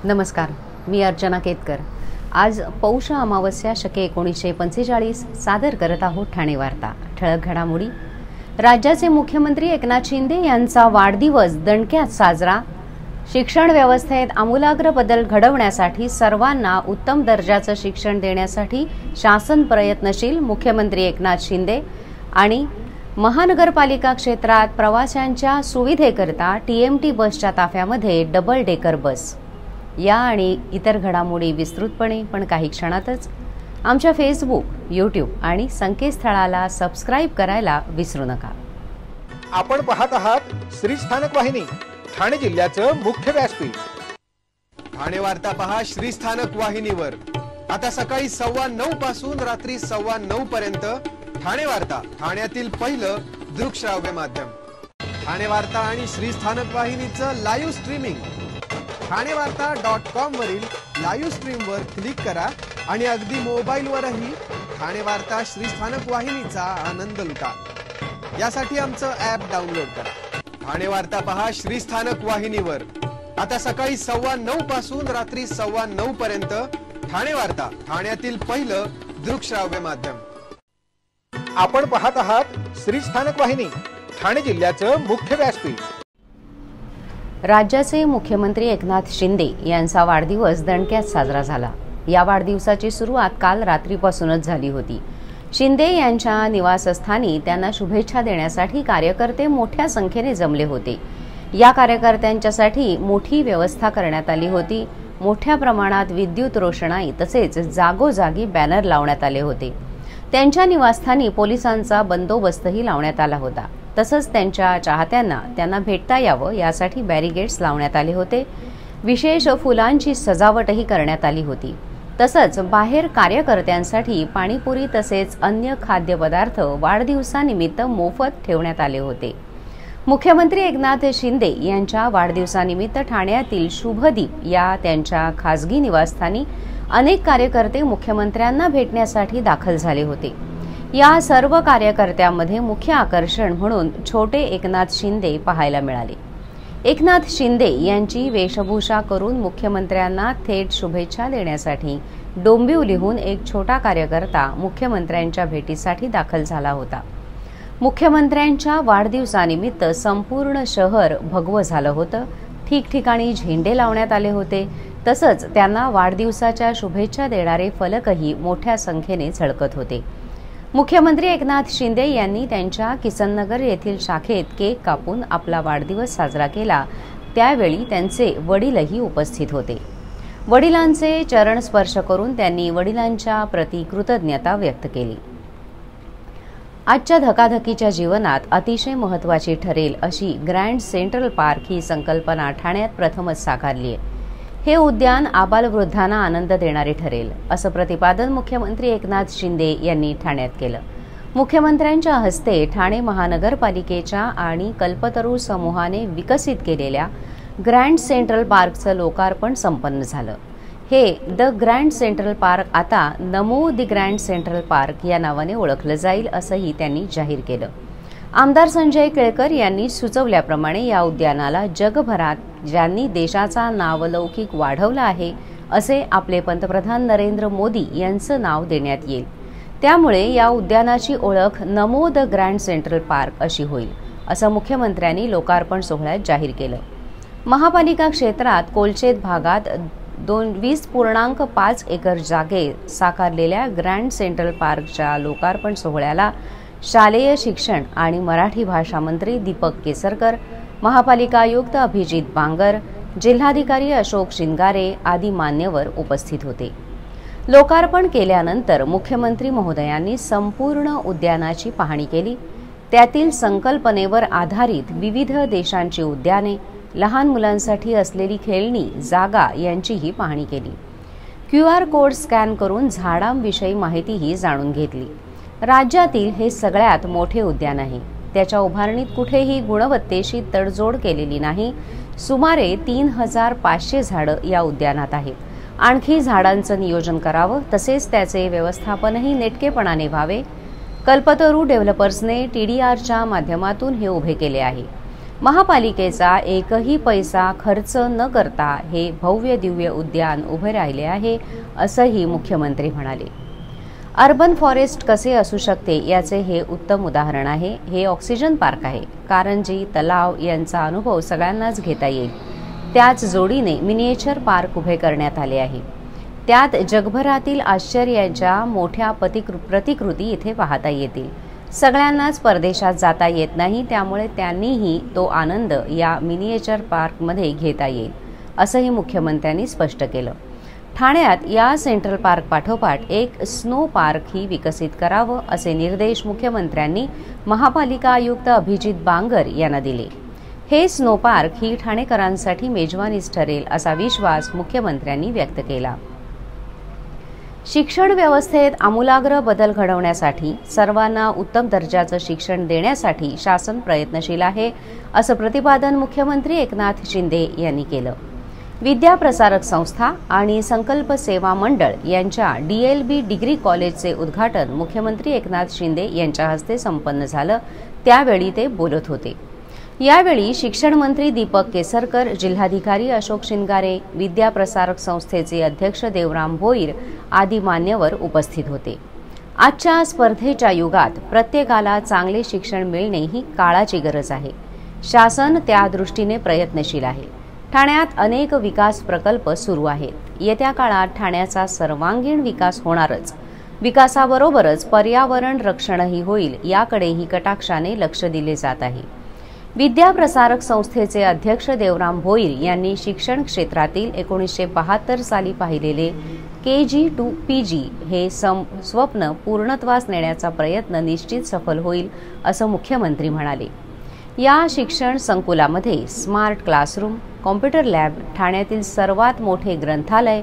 नमस्कार, मी अर्चना केतकर। आज पौष अमावस्या शके 1945 सादर करत आहोत ठाणे वार्ता। ठळक घडामोडी। राज्याचे मुख्यमंत्री एकनाथ शिंदे यांचा वाढदिवस दणक्यात साजरा। शिक्षण व्यवस्थेत आमूलाग्र बदल घडवण्यासाठी सर्वांना उत्तम दर्जाचं शिक्षण देण्यासाठी शासन प्रयत्नशील, मुख्यमंत्री एकनाथ शिंदे। आणि महानगरपालिका क्षेत्रात प्रवाशांच्या सुविधेकरता TMT बसच्या ताफ्यामध्ये डबल डेकर बस। या आणि इतर घडामोडी विस्तृतपणे पण काही क्षणातच आमच्या फेसबुक, यूट्यूब आणि संकेतस्थळाला सबस्क्राइब करायला विसरू नका। आपण पाहत आहात श्री स्थानक वाहिनी, ठाणे जिल्ह्याचं मुख्य व्यासपीठ। ठाणे वार्ता पहा श्री स्थानक वाहिनीवर। आता सकाळी 9:15 पासून रात्री 9:15 पर्यंत ठाणे वार्ता, ठाण्यातील पहिलं दृकश्राव्य माध्यम। ठाणे वार्ता आणि श्री स्थानक वाहिनीचं लाईव्ह स्ट्रीमिंग ठाणेवार्ता.com वरील लाईव्ह स्ट्रीम वर क्लिक करा आणि अगदी मोबाईलवरही ठाणे वार्ता श्री स्थानक वाहिनीचा आनंद लुटा। यासाठी आमचं ॲप डाउनलोड करा। ठाणे वार्ता पहा श्री स्थानक वाहिनीवर। आता सकाळी 9:15 पासून रात्री 9:15 पर्यंत ठाणे वार्ता, ठाण्यातील पहिलं दृकश्राव्य माध्यम। आपण पाहत आहात श्री स्थानक वाहिनी, ठाणे जिल्ह्याचं मुख्य व्यासपीठ। राज्याचे मुख्यमंत्री एकनाथ शिंदे यांचा वाढदिवस दणक्यात साजरा झाला। या वाढदिवसाची सुरुवात काल रात्रीपासूनच झाली होती। शिंदे यांच्या निवासस्थानी त्यांना शुभेच्छा देण्यासाठी कार्यकर्ते मोठ्या संख्येने जमले होते। या कार्यकर्त्यांच्यासाठी मोठी व्यवस्था करण्यात आली होती। मोठ्या प्रमाणात विद्युत रोषणाई तसेच जागोजागी बॅनर लावण्यात आले होते। त्यांच्या निवासस्थानी पोलिसांचा बंदोबस्तही लावण्यात आला होता। तसंच त्यांच्या चाहत्यांना त्यांना भेटता यावं यासाठी बॅरिगेड्स लावण्यात आले होते। विशेष फुलांची सजावटही करण्यात आली होती। तसंच बाहेर कार्यकर्त्यांसाठी पाणीपुरी तसेच अन्य खाद्यपदार्थ वाढदिवसानिमित्त मोफत ठेवण्यात आले होते। मुख्यमंत्री एकनाथ शिंदे यांच्या वाढदिवसानिमित्त ठाण्यातील शुभदीप या त्यांच्या खासगी निवासस्थानी अनेक कार्यकर्ते मुख्यमंत्र्यांना भेटण्यासाठी दाखल झाले होते। या सर्व कार्यकर्त्यांमध्ये मुख्य आकर्षण म्हणून छोटे एकनाथ शिंदे पाहायला मिळाले। एकनाथ शिंदे यांची वेशभूषा करून मुख्यमंत्र्यांना थेट शुभेच्छा देण्यासाठी डोंबिवलीहून एक छोटा कार्यकर्ता मुख्यमंत्र्यांच्या भेटीसाठी दाखल झाला होता। मुख्यमंत्र्यांच्या वाढदिवसानिमित्त संपूर्ण शहर भगवं झालं होतं। ठिकठिकाणी झेंडे लावण्यात आले होते। तसंच त्यांना वाढदिवसाच्या शुभेच्छा देणारे फलकही मोठ्या संख्येने झळकत होते। मुख्यमंत्री एकनाथ शिंदे यांनी त्यांच्या किसननगर येथील शाखेत केक कापून आपला वाढदिवस साजरा केला। त्यावेळी त्यांचे वडीलही उपस्थित होते। वडिलांचे चरण स्पर्श करून त्यांनी वडिलांच्या प्रति कृतज्ञता व्यक्त केली। आजच्या धकाधकीच्या जीवनात अतिशय महत्त्वाची ठरेल अशी ग्रँड सेंट्रल पार्क ही संकल्पना ठाण्यात प्रथमच साकारली आहे। हे उद्यान आबालवृद्धांना आनंद देणारे ठरेल असं प्रतिपादन मुख्यमंत्री एकनाथ शिंदे यांनी ठाण्यात केलं। मुख्यमंत्र्यांच्या हस्ते ठाणे महानगरपालिकेच्या आणि कल्पतरू समूहाने विकसित केलेल्या ग्रँड सेंट्रल पार्कचं लोकार्पण संपन्न झालं। हे द ग्रँड सेंट्रल पार्क आता नमो द ग्रँड सेंट्रल पार्क या नावाने ओळखलं जाईल असंही त्यांनी जाहीर केलं। आमदार संजय केळकर यांनी सुचवल्याप्रमाणे या उद्यानाला जगभरात ज्यांनी देशाचा नावलौकिक वाढवला आहे असे आपले पंतप्रधान नरेंद्र मोदी यांचं नाव देण्यात येईल। त्यामुळे या उद्यानाची ओळख नमो द ग्रँड सेंट्रल पार्क अशी होईल असं मुख्यमंत्र्यांनी लोकार्पण सोहळ्यात जाहीर केलं। महापालिका क्षेत्रात कोलचेत भागात 20.5 एकर जागेत साकारलेल्या ग्रँड सेंट्रल पार्कच्या लोकार्पण सोहळ्याला शालेय शिक्षण आणि मराठी भाषा मंत्री दीपक केसरकर, महापालिका आयुक्त अभिजित बांगर, जिल्हाधिकारी अशोक शिंगारे आदी मान्यवर उपस्थित होते। लोकार्पण केल्यानंतर मुख्यमंत्री महोदयांनी संपूर्ण उद्यानाची पाहणी केली। त्यातील संकल्पनेवर आधारित विविध देशांची उद्याने, लहान मुलांसाठी असलेली खेळणी जागा यांचीही पाहणी केली। QR कोड स्कॅन करून झाडांविषयी माहितीही जाणून घेतली। राज्यातील हे सगळ्यात मोठे उद्यान आहे। त्याच्या उभारणीत कुठेही गुणवत्तेशी तडजोड केलेली नाही। सुमारे 3500 झाडं या उद्यानात आहेत। आणखी झाडांचं नियोजन करावं, तसेच त्याचे व्यवस्थापनही नेटकेपणाने व्हावे. कल्पतरू डेव्हलपर्सने TDRच्या माध्यमातून हे उभे केले आहे. महापालिकेचा एकही पैसा खर्च न करता हे भव्य दिव्य उद्यान उभे राहिले आहे, असंही मुख्यमंत्री म्हणाले. अर्बन फॉरेस्ट कसे असू शकते याचे हे उत्तम उदाहरण आहे. हे ऑक्सिजन पार्क आहे. कारंजी, तलाव यांचा अनुभव सगळ्यांनाच घेता येईल. त्याच जोडीने मिनिएचर पार्क उभे करण्यात आले आहे. त्यात जगभरातील आश्चर्यांच्या मोठ्या प्रतिकृती इथे पाहता येतील. सगळ्यांनाच परदेशात जाता येत नाही, त्यामुळे त्यांनीही तो आनंद या मिनिएचर पार्कमध्ये घेता येईल, असंही मुख्यमंत्र्यांनी स्पष्ट केलं. ठाण्यात या सेंट्रल पार्क पाठोपाठ एक स्नो पार्कही विकसित करावं, असे निर्देश मुख्यमंत्र्यांनी महापालिका आयुक्त अभिजित बांगर यांना दिले. हे स्नो पार्क ही ठाणेकरांसाठी मेजवानीच ठरेल, असा विश्वास मुख्यमंत्र्यांनी व्यक्त केला. शिक्षण व्यवस्थेत आमूलाग्र बदल घडवण्यासाठी, सर्वांना उत्तम दर्जाचं शिक्षण देण्यासाठी शासन प्रयत्नशील आहे, असं प्रतिपादन मुख्यमंत्री एकनाथ शिंदे यांनी केलं. विद्या प्रसारक संस्था आणि संकल्प सेवा मंडळ यांच्या DLB डिग्री कॉलेजचे उद्घाटन मुख्यमंत्री एकनाथ शिंदे यांच्या हस्ते संपन्न झालं. त्यावेळी ते बोलत होते. यावेळी शिक्षण मंत्री दीपक केसरकर, जिल्हाधिकारी अशोक शिंगारे, विद्या प्रसारक संस्थेचे अध्यक्ष देवराम भोईर आदी मान्यवर उपस्थित होते. आजच्या स्पर्धेच्या युगात प्रत्येकाला चांगले शिक्षण मिळणे ही काळाची गरज आहे. शासन त्या दृष्टीने प्रयत्नशील आहे. ठाण्यात अनेक विकास प्रकल्प सुरू आहेत. येत्या काळात ठाण्याचा सर्वांगीण विकास होणारच. विकासाबरोबरच पर्यावरण रक्षणही होईल, याकडेही कटाक्षाने लक्ष दिले जात आहे. विद्या प्रसारक संस्थेचे अध्यक्ष देवराम भोईर यांनी शिक्षण क्षेत्रातील 1972 साली पाहिलेले KG to PG हे स्वप्न पूर्णत्वास नेण्याचा प्रयत्न निश्चित सफल होईल, असं मुख्यमंत्री म्हणाले. या शिक्षण संकुलामध्ये स्मार्ट क्लासरूम, कॉम्प्युटर लॅब, ठाण्यातील सर्वात मोठे ग्रंथालय,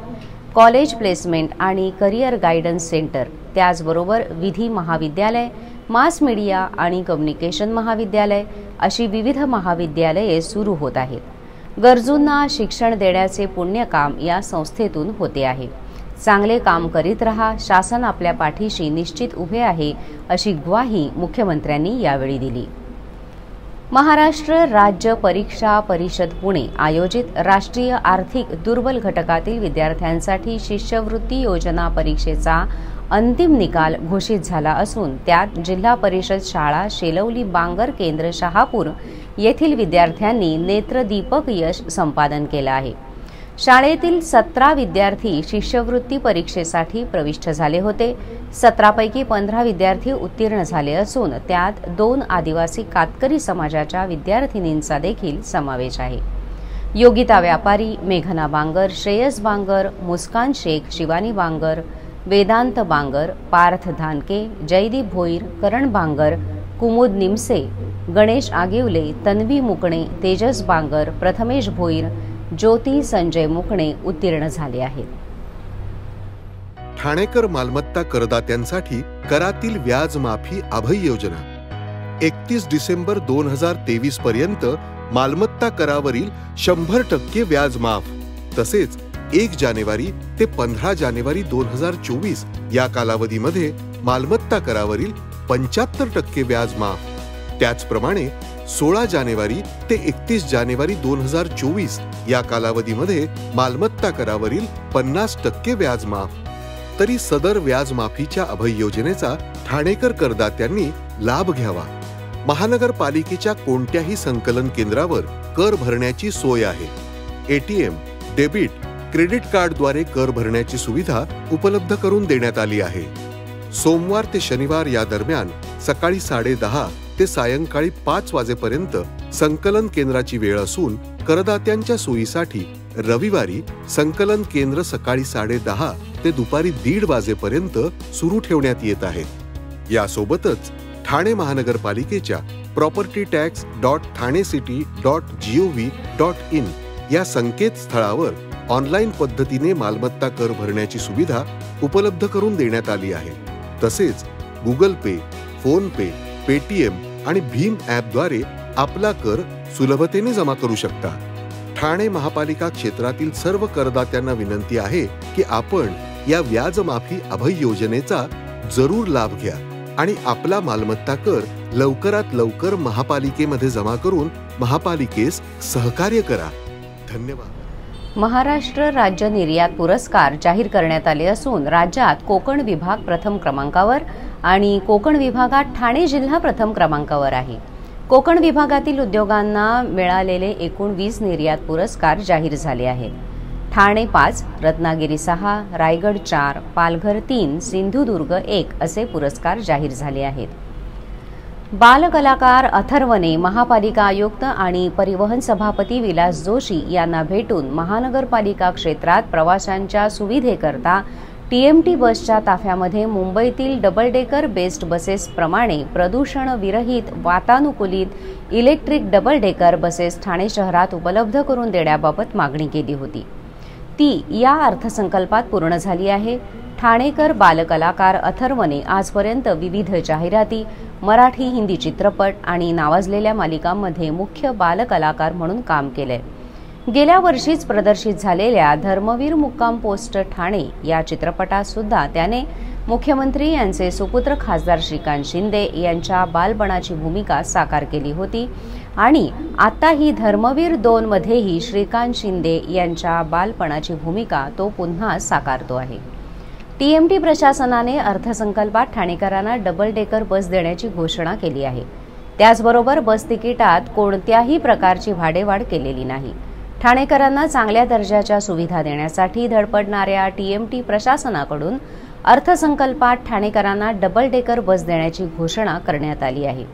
कॉलेज प्लेसमेंट आणि करिअर गायडन्स सेंटर, त्याचबरोबर विधी महाविद्यालय, मास मीडिया आणि कम्युनिकेशन महाविद्यालय अशी विविध महाविद्यालये सुरू होत आहेत. गरजूंना शिक्षण देण्याचे पुण्यकाम या संस्थेतून होते आहे. चांगले काम करीत रहा, शासन आपल्या पाठीशी निश्चित उभे आहे, अशी ग्वाही मुख्यमंत्र्यांनी यावेळी दिली. महाराष्ट्र राज्य परीक्षा परिषद पुणे आयोजित राष्ट्रीय आर्थिक दुर्बल घटकातील विद्यार्थ्यांसाठी शिष्यवृत्ती योजना परीक्षेचा अंतिम निकाल घोषित झाला असून त्यात जिल्हा परिषद शाळा शेलवली बांगर केंद्र शहापूर येथील विद्यार्थ्यांनी नेत्रदीपक यश संपादन केलं आहे. शाळेतील 17 विद्यार्थी शिष्यवृत्ती परीक्षेसाठी प्रविष्ट झाले होते. 17 पैकी 15 विद्यार्थी उत्तीर्ण झाले असून त्यात 2 आदिवासी कातकरी समाजाच्या विद्यार्थिनींचा देखील समावेश आहे. योगिता व्यापारी, मेघना बांगर, श्रेयस बांगर, मुस्कान शेख, शिवानी बांगर, वेदांत बांगर, पार्थ धानके, जयदीप भोईर, करण बांगर, कुमुद निमसे, गणेश आगिवले, तन्वी मुकणे, तेजस बांगर, प्रथमेश भोईर, ज्योती संजय मुकणे उत्तीर्ण झाले आहेत. ठाणेकर मालमत्ता करदात्यांसाठी करातील व्याज माफी अभय योजना 31 डिसेंबर 2023 पर्यंत मालमत्ता करावरील 100% व्याज माफ. तसेच 1 जानेवारी ते 15 जानेवारी 2024 या कालावधीमध्ये मालमत्ता करावरील 75% व्याज माफ. त्याचप्रमाणे 16 जानेवारी ते 31 जानेवारी 2024 या कालावधीमध्ये मालमत्ता करावरील 50% व्याज माफ. तरी सदर व्याज माफीच्या अभय योजनेचा ठाणेकर करदात्यांनी लाभ घ्यावा. महानगरपालिकेच्या कोणत्याही संकलन केंद्रावर कर भरण्याची सोय आहे. ATM, डेबिट, क्रेडिट कार्डद्वारे कर भरण्याची सुविधा उपलब्ध करून देण्यात आली आहे. सोमवार ते शनिवार या दरम्यान सकाळी 10:30 ते सायंकाळी 5 वाजेपर्यंत संकलन केंद्राची वेळ असून करदात्यांच्या सोयीसाठी रविवारी संकलन केंद्र सकाळी 10:30 ते दुपारी 1:30 वाजेपर्यंत सुरू ठेवण्यात येत आहेत. यासोबतच ठाणे महानगरपालिकेच्या propertytax.thanecity.gov.in या संकेतस्थळावर ऑनलाईन पद्धतीने मालमत्ता कर भरण्याची सुविधा उपलब्ध करून देण्यात आली आहे. तसेच गुगल पे, फोन पे, पेटीएम आणि भीम ॲपद्वारे आपला कर सुलभतेने जमा करू शकता. ठाणे महापालिका क्षेत्रातील सर्व करदात्यांना विनंती आहे की आपण या व्याज माफी अभय योजनेचा जरूर लाभ घ्या आणि आपला मालमत्ता कर लवकरात लवकर महापालिकेमध्ये जमा करून महापालिकेस सहकार्य करा. धन्यवाद. महाराष्ट्र राज्य निर्यात पुरस्कार जाहीर करण्यात आले असून राज्यात कोकण विभाग प्रथम क्रमांकावर आणि कोकण विभागात ठाणे जिल्हा प्रथम क्रमांकावर आहे. कोकण विभागातील उद्योगांना मिळालेले एकूण 20 निर्यात पुरस्कार जाहीर झाले आहेत. ठाणे 5, रत्नागिरी 6, रायगड 4, पालघर 3, सिंधुदुर्ग 1 असे पुरस्कार जाहीर झाले आहेत. बालकलाकार अथर्वने महापालिका आयुक्त आणि परिवहन सभापती विलास जोशी यांना भेटून महानगरपालिका क्षेत्रात प्रवाशांच्या सुविधेकरता TMT बसच्या ताफ्यामध्ये मुंबईतील डबल डेकर बेस्ड बसेस प्रमाणे प्रदूषण विरहित वातानुकूलित electric double decker buses Thane शहरात उपलब्ध करून देण्याबाबत मागणी केली होती. ती या अर्थसंकल्पात पूर्ण झाली आहे. ठाणेकर बालकलाकार अथर्वने आजपर्यंत विविध जाहिराती, मराठी हिंदी चित्रपट आणि नावाजलेल्या मालिकांमध्ये मुख्य बालकलाकार म्हणून काम केले. गेल्या वर्षीच प्रदर्शित झालेल्या धर्मवीर मुक्काम पोस्ट ठाणे या चित्रपटात सुद्धा त्याने मुख्यमंत्री यांचे सुपुत्र खासदार श्रीकांत शिंदे यांच्या बालपणाची भूमिका साकार केली होती आणि आताही धर्मवीर 2 मध्येही श्रीकांत शिंदे यांच्या बालपणाची भूमिका तो पुन्हा साकारतो आहे. TMT प्रशासनाने अर्थसंकल्पात ठाणेकरांना डबल डेकर बस देण्याची घोषणा केली आहे. त्याचबरोबर बस तिकिटात कोणत्याही प्रकारची भाडेवाढ केलेली नाही. ठाणेकरांना चांगल्या दर्जाच्या सुविधा देण्यासाठी धडपडणाऱ्या TMT प्रशासनाकडून अर्थसंकल्पात ठाणेकरांना डबल डेकर बस देण्याची घोषणा करण्यात आली आहे.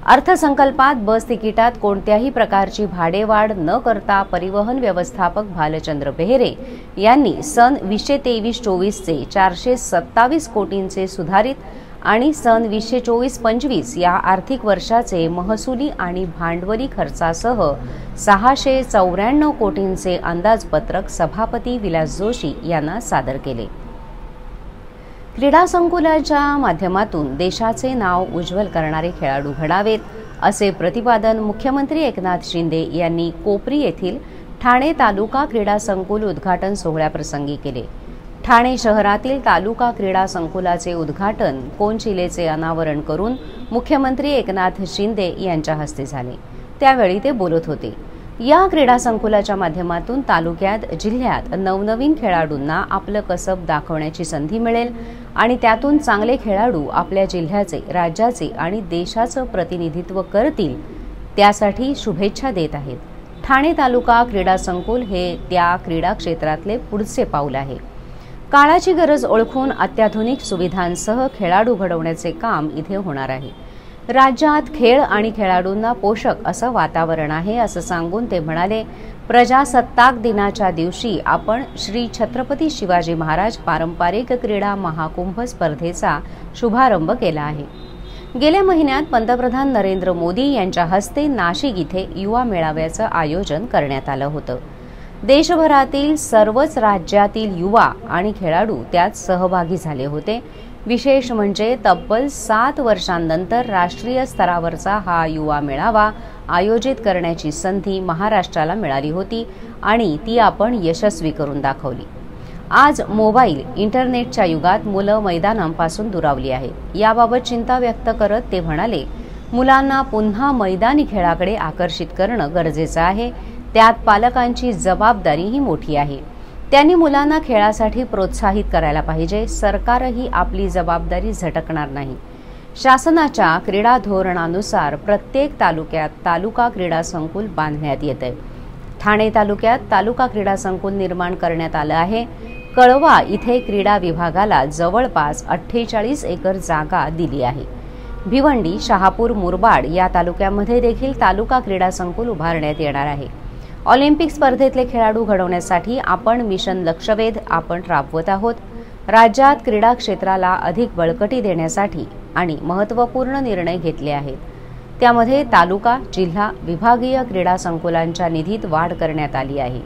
अर्थसंकल्पात बस तिकिटात कोणत्याही प्रकारची भाडेवाढ न करता परिवहन व्यवस्थापक भालचंद्र बेहेरे यांनी सन 2023-24 चे 427 कोटींचे सुधारित आणि सन 2024-25 या आर्थिक वर्षाचे महसुली आणि भांडवली खर्चासह 694 कोटींचे अंदाजपत्रक सभापती विलास जोशी यांना सादर केले. क्रीडा संकुलाच्या माध्यमातून देशाचे नाव उज्ज्वल करणारे खेळाडू घडावेत असे प्रतिपादन मुख्यमंत्री एकनाथ शिंदे यांनी कोपरी येथील ठाणे तालुका क्रीडा संकुल उद्घाटन सोहळ्याप्रसंगी केले. ठाणे शहरातील तालुका क्रीडा संकुलाचे उद्घाटन कोनशिलेचे अनावरण करून मुख्यमंत्री एकनाथ शिंदे यांच्या हस्ते झाले. त्यावेळी ते बोलत होते. या क्रीडा संकुलाच्या माध्यमातून तालुक्यात, जिल्ह्यात नवनवीन खेळाडूंना आपलं कसब दाखवण्याची संधी मिळेल आणि त्यातून चांगले खेळाडू आपल्या जिल्ह्याचे, राज्याचे आणि देशाचं प्रतिनिधित्व करतील, त्यासाठी शुभेच्छा देत आहेत. ठाणे तालुका क्रीडा संकुल हे त्या क्रीडा क्षेत्रातले पुढचे पाऊल आहे. काळाची गरज ओळखून अत्याधुनिक सुविधांसह खेळाडू घडवण्याचे काम इथे होणार आहे. राज्यात खेळ आणि खेळाडूंना पोषक असं वातावरण आहे असं सांगून ते म्हणाले, प्रजासत्ताक दिनाच्या दिवशी आपण श्री छत्रपती शिवाजी महाराज पारंपरिक क्रीडा महाकुंभ स्पर्धेचा शुभारंभ केला आहे. गेल्या महिन्यात पंतप्रधान नरेंद्र मोदी यांच्या हस्ते नाशिक इथे युवा मेळाव्याचं आयोजन करण्यात आलं होतं. देशभरातील सर्वच राज्यातील युवा आणि खेळाडू त्यात सहभागी झाले होते. विशेष म्हणजे तब्बल 7 वर्षांनंतर राष्ट्रीय स्तरावरचा हा युवा मेळावा आयोजित करण्याची संधी महाराष्ट्राला मिळाली होती आणि ती आपण यशस्वी करून दाखवली. आज मोबाईल, इंटरनेटच्या युगात मुलं मैदानांपासून दुरावली आहेत. याबाबत चिंता व्यक्त करत ते म्हणाले, मुलांना पुन्हा मैदानी खेळाकडे आकर्षित करणं गरजेचं आहे. त्यात पालकांची जबाबदारीही मोठी आहे. त्यांनी मुलांना खेळासाठी प्रोत्साहित करायला पाहिजे. सरकारही आपली जबाबदारी झटकणार नाही. शासनाच्या क्रीडा धोरणानुसार प्रत्येक तालुक्यात तालुका क्रीडा संकुल बांधण्यात येते. ठाणे तालुक्यात तालुका क्रीडा संकुल निर्माण करण्यात आलं आहे. कळवा इथे क्रीडा विभागाला जवळपास 48 एकर जागा दिली आहे. भिवंडी, शहापूर, मुरबाड या तालुक्यामध्ये देखील तालुका क्रीडा संकुल उभारण्यात येणार आहे. ऑलिम्पिक स्पर्धेतले खेळाडू घडवण्यासाठी आपण मिशन लक्षवेध आपण राबवत आहोत. राज्यात क्रीडा क्षेत्राला अधिक बळकटी देण्यासाठी आणि महत्त्वपूर्ण निर्णय घेतले आहेत. त्यामध्ये तालुका, जिल्हा, विभागीय क्रीडा संकुलांच्या निधीत वाढ करण्यात आली आहे.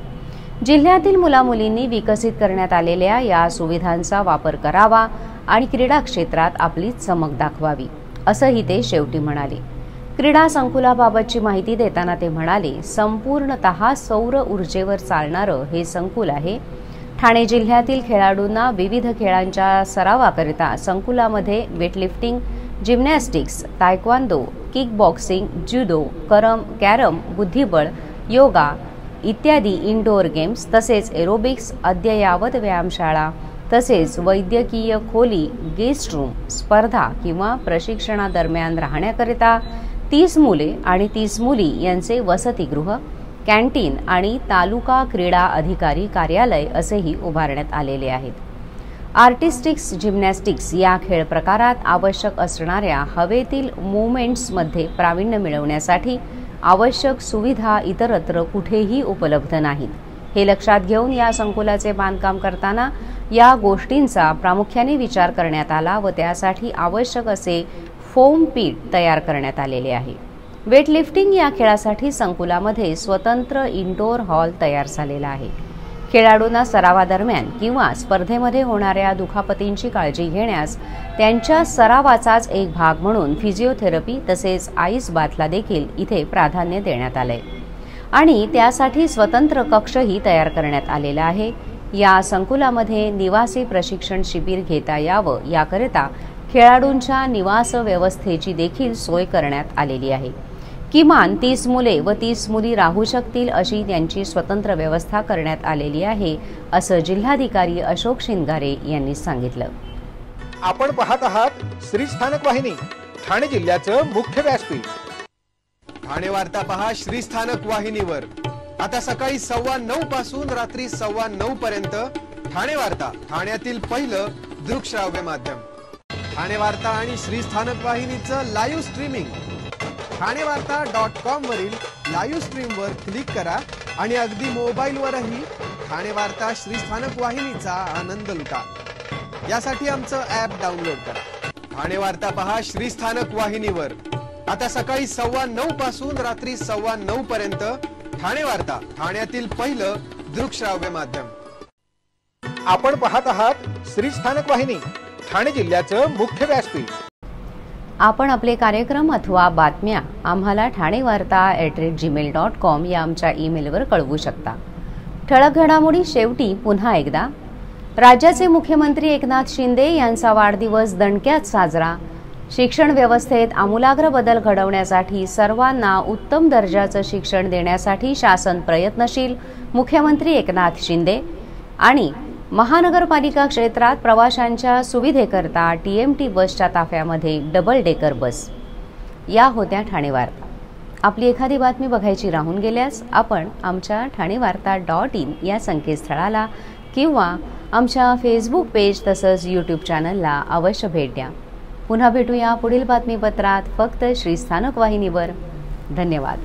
जिल्ह्यातील मुलामुलींनी विकसित करण्यात आलेल्या या सुविधांचा वापर करावा आणि क्रीडा क्षेत्रात आपली चमक दाखवावी, असंही ते शेवटी म्हणाले. क्रीडा संकुलाबाबतची माहिती देताना ते म्हणाले, संपूर्णतः सौर ऊर्जेवर चालणारं हे संकुल आहे. ठाणे जिल्ह्यातील खेळाडूंना विविध खेळांच्या सरावाकरिता संकुलामध्ये weightlifting, gymnastics, taekwondo, kick boxing, judo, carrom, बुद्धिबळ, योगा इत्यादी इंडोर गेम्स तसेच एरोबिक्स, अद्ययावत व्यायामशाळा तसेच वैद्यकीय खोली, गेस्ट रूम, स्पर्धा किंवा प्रशिक्षणादरम्यान राहण्याकरिता 30 मुले आणि 30 मुली यांचे वसतिगृह, कॅन्टीन आणि तालुका क्रीडा अधिकारी कार्यालय असेही उभारण्यात आलेले आहेत. आर्टिस्टिक्स जिम्नॅस्टिक्स या खेळ प्रकारात आवश्यक असणाऱ्या हवेतील मूव्हमेंट्समध्ये प्रावीण्य मिळवण्यासाठी आवश्यक सुविधा इतरत्र कुठेही उपलब्ध नाहीत. हे लक्षात घेऊन या संकुलाचे बांधकाम करताना या गोष्टींचा प्रामुख्याने विचार करण्यात आला व त्यासाठी आवश्यक असे फोम पीट तयार करण्यात आलेले आहे. वेटलिफ्टिंग या खेळासाठी संकुलामध्ये स्वतंत्र इंडोर हॉल तयार झालेला आहे. खेळाडूंना सरावादरम्यान किंवा स्पर्धेमध्ये होणाऱ्या दुखापतींची काळजी घेण्यास त्यांच्या सरावाचाच एक भाग म्हणून फिजिओथेरपी तसेच आईस बाथला देखील इथे प्राधान्य देण्यात आलंय आणि त्यासाठी स्वतंत्र कक्षही तयार करण्यात आलेला आहे. या संकुलामध्ये निवासी प्रशिक्षण शिबिर घेता यावं याकरिता खेळाडूंच्या निवास व्यवस्थेची देखील सोय करण्यात आलेली आहे. किमान 30 मुले व 30 मुली राहू शकतील अशी त्यांची स्वतंत्र व्यवस्था करण्यात आलेली आहे, असं जिल्हाधिकारी अशोक शिंगारे यांनी सांगितलं. आपण पाहत आहात श्री स्थानक वाहिनी, ठाणे जिल्ह्याचं मुख्य व्यासपीठ. ठाणे वार्ता पहा श्री स्थानक वाहिनीवर. आता सकाळी 9:15 पासून रात्री 9:15 पर्यंत ठाणे वार्ता, ठाण्यातील पहिलं दृकश्राव्य माध्यम. ठाणे वार्ता आणि श्री स्थानक वाहिनीचं लाईव्ह स्ट्रीमिंग ठाणेवार्ता.com वरील लाईव्ह स्ट्रीमवर क्लिक करा आणि अगदी मोबाईलवरही ठाणे वार्ता श्री स्थानक वाहिनीचा आनंद लुटा. यासाठी आमचं ॲप डाउनलोड करा. ठाणे वार्ता पहा श्री स्थानक वाहिनीवर. आता सकाळी 9:15 पासून रात्री 9:15 पर्यंत ठाणे वार्ता, ठाण्यातील पहिलं दृकश्राव्य माध्यम. आपण पाहत आहात श्री स्थानक वाहिनी, ठाणे जिल्ह्याचं मुख्य व्यासपीठ. आपण आपले कार्यक्रम अथवा बातम्या आम्हाला ठाणेवार्ता@gmail.com या आमच्या ईमेलवर कळवू शकता. ठळक घडामोडी शेवटी पुन्हा एकदा. राज्याचे मुख्यमंत्री एकनाथ शिंदे यांचा वाढदिवस दणक्यात साजरा. शिक्षण व्यवस्थेत आमूलाग्र बदल घडवण्यासाठी सर्वांना उत्तम दर्जाचं शिक्षण देण्यासाठी शासन प्रयत्नशील, मुख्यमंत्री एकनाथ शिंदे. आणि महानगरपालिका क्षेत्रात प्रवाशांच्या सुविधेकरता TMT बसच्या ताफ्यामध्ये डबल डेकर बस. या होत्या ठाणे वार्ता. आपली एखादी बातमी बघायची राहून गेल्यास आपण आमच्या ठाणेवार्ता.in या संकेतस्थळाला किंवा आमच्या फेसबुक पेज तसंच YouTube चॅनलला अवश्य भेट द्या. पुन्हा भेटूया पुढील बातमीपत्रात फक्त श्री स्थानक वाहिनीवर. धन्यवाद.